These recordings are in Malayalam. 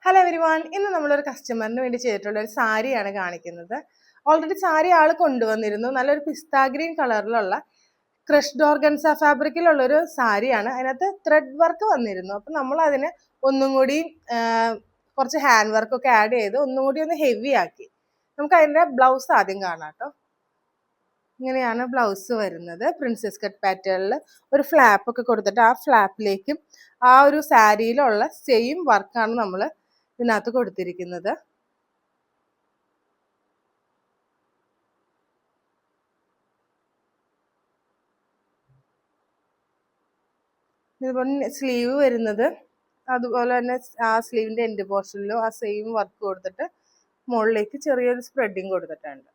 ഹലോ എവരിവൺ, ഇന്ന് നമ്മളൊരു കസ്റ്റമറിന് വേണ്ടി ചെയ്തിട്ടുള്ള ഒരു സാരിയാണ് കാണിക്കുന്നത്. ഓൾറെഡി സാരി ആൾ കൊണ്ടുവന്നിരുന്നു. നല്ലൊരു പിസ്ത ഗ്രീൻ കളറിലുള്ള ക്രഷ്ഡ് ഓർഗൻസ ഫാബ്രിക്കിലുള്ള ഒരു സാരിയാണ്. അതിനകത്ത് ത്രെഡ് വർക്ക് വന്നിരുന്നു. അപ്പം നമ്മൾ അതിന് ഒന്നും കൂടി കുറച്ച് ഹാൻഡ് വർക്കൊക്കെ ആഡ് ചെയ്ത് ഒന്നും കൂടി ഒന്ന് ഹെവി ആക്കി. നമുക്ക് അതിൻ്റെ ബ്ലൗസ് ആദ്യം കാണാം കേട്ടോ. ഇങ്ങനെയാണ് ബ്ലൗസ് വരുന്നത്. പ്രിൻസസ് കട്ട് പാറ്റേണിൽ ഒരു ഫ്ലാപ്പ് ഒക്കെ കൊടുത്തിട്ട് ആ ഫ്ലാപ്പിലേക്കും ആ ഒരു സാരിയിലുള്ള സെയിം വർക്കാണ് നമ്മൾ ഇതിനകത്ത് കൊടുത്തിരിക്കുന്നത്. ഇതുപോലെ സ്ലീവ് വരുന്നത് അതുപോലെ തന്നെ ആ സ്ലീവിന്റെ എൻഡ് പോർഷനിലും ആ സെയിം വർക്ക് കൊടുത്തിട്ട് മുകളിലേക്ക് ചെറിയൊരു സ്പ്രെഡിങ് കൊടുത്തിട്ടുണ്ട്.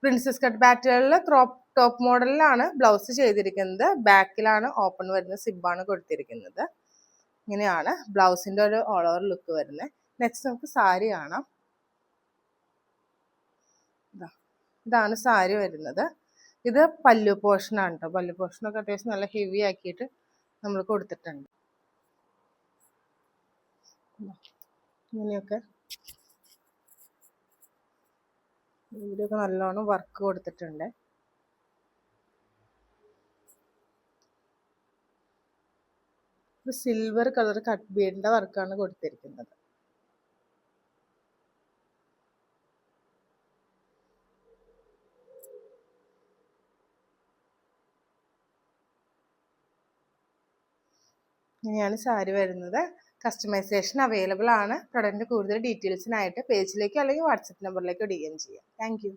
പ്രിൻസസ് കട്ട് പാറ്റേണിൽ ക്രോപ്പ് ടോപ്പ് മോഡലിലാണ് ബ്ലൗസ് ചെയ്തിരിക്കുന്നത്. ബാക്കിലാണ് ഓപ്പൺ വരുന്ന സിബാണ് കൊടുത്തിരിക്കുന്നത്. ഇങ്ങനെയാണ് ബ്ലൗസിന്റെ ഒരു ഓൾ ഓവർ ലുക്ക് വരുന്നത്. നെക്സ്റ്റ് നമുക്ക് സാരി കാണാം. ഇതാണ് സാരി വരുന്നത്. ഇത് പല്ലു പോർഷനാണ് കേട്ടോ. പല്ലു പോർഷനൊക്കെ അത്യാവശ്യം നല്ല ഹെവി ആക്കിയിട്ട് നമ്മൾ കൊടുത്തിട്ടുണ്ട്. ഇങ്ങനെയൊക്കെ ഇതിലൊക്കെ നല്ലോണം വർക്ക് കൊടുത്തിട്ടുണ്ട്. ഒരു സിൽവർ കളർ കട്ട് ബീഡിന്റെ വർക്കാണ് കൊടുത്തിരിക്കുന്നത്. ഇങ്ങനെയാണ് സാരി വരുന്നത്. കസ്റ്റമൈസേഷൻ അവൈലബിൾ ആണ്. പ്രൊഡക്റ്റിന്റെ കൂടുതൽ ഡീറ്റെയിൽസിനായിട്ട് പേജിലേക്ക് അല്ലെങ്കിൽ വാട്സപ്പ് നമ്പറിലേക്ക് DM ചെയ്യാം. Thank you.